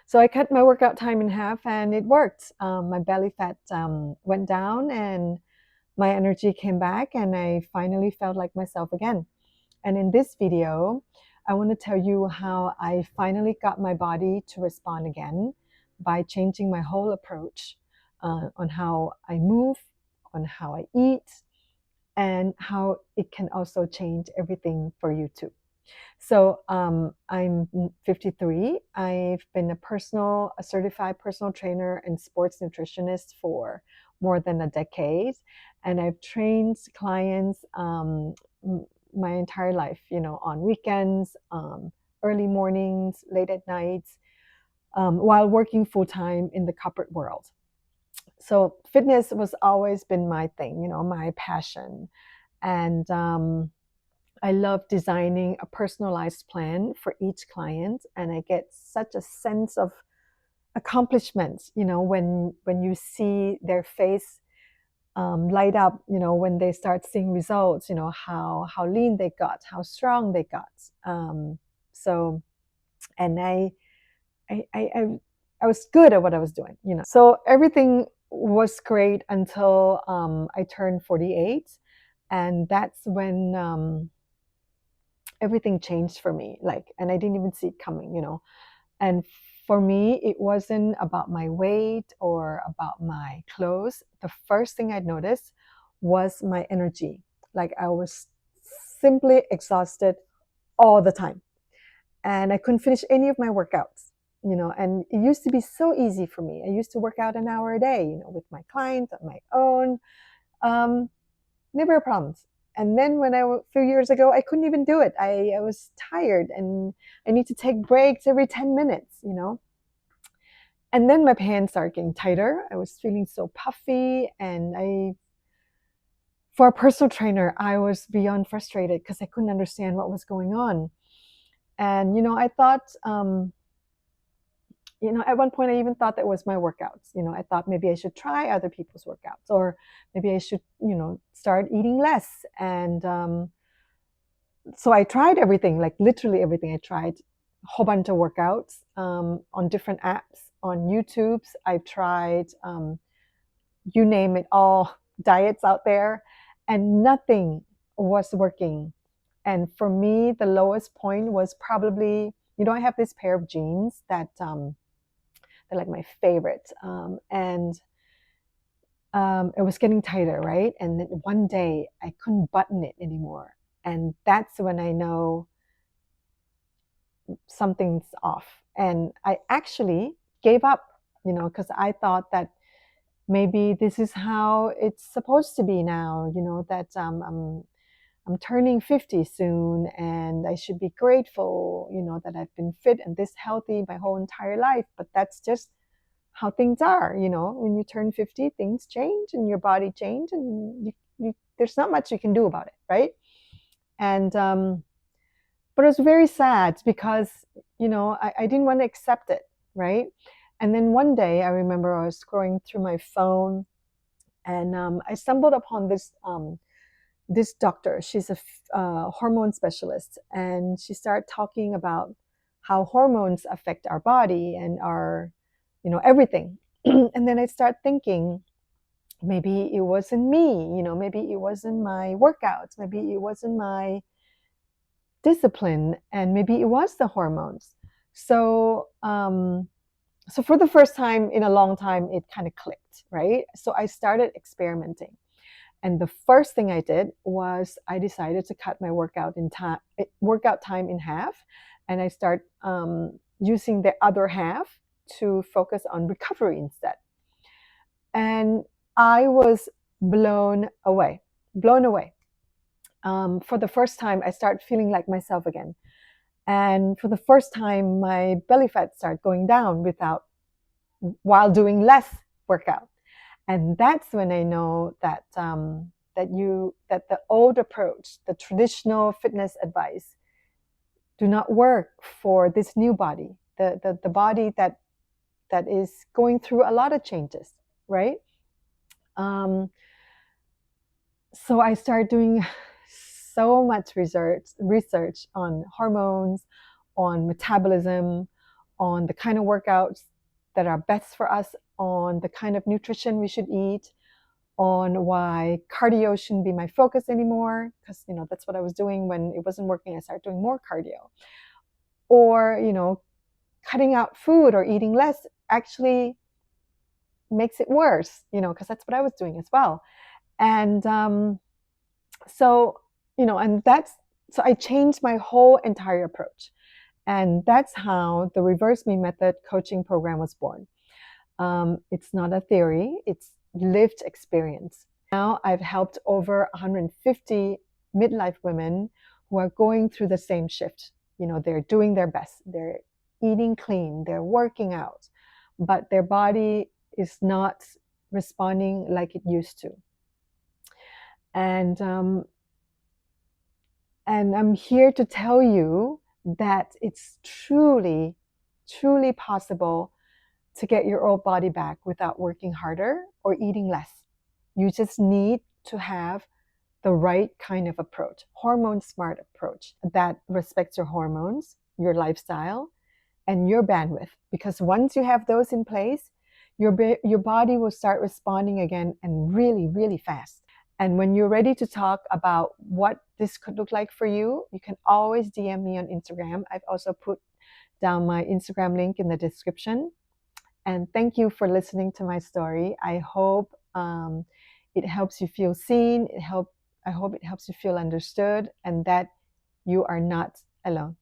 So I cut my workout time in half and it worked. My belly fat went down and my energy came back and I finally felt like myself again. And in this video, I want to tell you how I finally got my body to respond again by changing my whole approach on how I move, on how I eat, and how it can also change everything for you too. So I'm 53. I've been a certified personal trainer and sports nutritionist for more than a decade, and I've trained clients my entire life. On weekends, early mornings, late at nights, while working full time in the corporate world. So fitness was always been my thing, my passion, and I love designing a personalized plan for each client, and I get such a sense of accomplishment, when you see their face light up, when they start seeing results, how lean they got, how strong they got. So, and I was good at what I was doing, So everything was great until I turned 48, and that's when everything changed for me, and I didn't even see it coming, and for me it wasn't about my weight or about my clothes. The first thing I noticed was my energy. Like, I was simply exhausted all the time and I couldn't finish any of my workouts, and it used to be so easy for me. I used to work out an hour a day, with my clients on my own. um, Never a problem. And then a few years ago, I couldn't even do it. I was tired and I need to take breaks every 10 minutes. And then my pants started getting tighter. I was feeling so puffy. And for a personal trainer, I was beyond frustrated because I couldn't understand what was going on. And, I thought, at one point I even thought that was my workouts. I thought maybe I should try other people's workouts, or maybe I should, start eating less. And so I tried everything, like literally everything. I tried a whole bunch of workouts on different apps, on YouTube's. I've tried, you name it, all diets out there, and nothing was working. And for me, the lowest point was probably, I have this pair of jeans that they're like my favorite. And it was getting tighter, right? And then one day I couldn't button it anymore. And that's when I know something's off. And I actually gave up, because I thought that maybe this is how it's supposed to be now, that I'm turning 50 soon and I should be grateful, that I've been fit and this healthy my whole entire life. But that's just how things are, when you turn 50, things change and your body change, and there's not much you can do about it, right? And but it was very sad because, I didn't want to accept it, right? And then one day I remember I was scrolling through my phone, and I stumbled upon this doctor. She's a hormone specialist, and she started talking about how hormones affect our body and our, everything. And then I start thinking, maybe it wasn't me, maybe it wasn't my workouts, maybe it wasn't my discipline, and maybe it was the hormones. So for the first time in a long time, it kind of clicked, right? So I started experimenting. And the first thing I did was I decided to cut my workout time in half, and I start using the other half to focus on recovery instead. And I was blown away, blown away. For the first time, I started feeling like myself again. And for the first time, my belly fat started going down while doing less workout. And that's when I know that the old approach, the traditional fitness advice, do not work for this new body, the body that is going through a lot of changes, right? Um, so I started doing so much research on hormones, on metabolism, on the kind of workouts that are best for us, on the kind of nutrition we should eat, on why cardio shouldn't be my focus anymore, because that's what I was doing when it wasn't working. I started doing more cardio. Or cutting out food or eating less actually makes it worse, because that's what I was doing as well. And so and that's so I changed my whole entire approach. And that's how the Reverse Me Method coaching program was born. It's not a theory, it's lived experience. Now I've helped over 150 midlife women who are going through the same shift. They're doing their best, they're eating clean, they're working out, but their body is not responding like it used to. And I'm here to tell you that it's truly, truly possible to get your old body back without working harder or eating less. You just need to have the right kind of approach, hormone smart approach that respects your hormones, your lifestyle, and your bandwidth. Because once you have those in place, your body will start responding again, and really, really fast. And when you're ready to talk about what this could look like for you, you can always DM me on Instagram. I've also put down my Instagram link in the description. And thank you for listening to my story. I hope it helps you feel seen. I hope it helps you feel understood, and that you are not alone.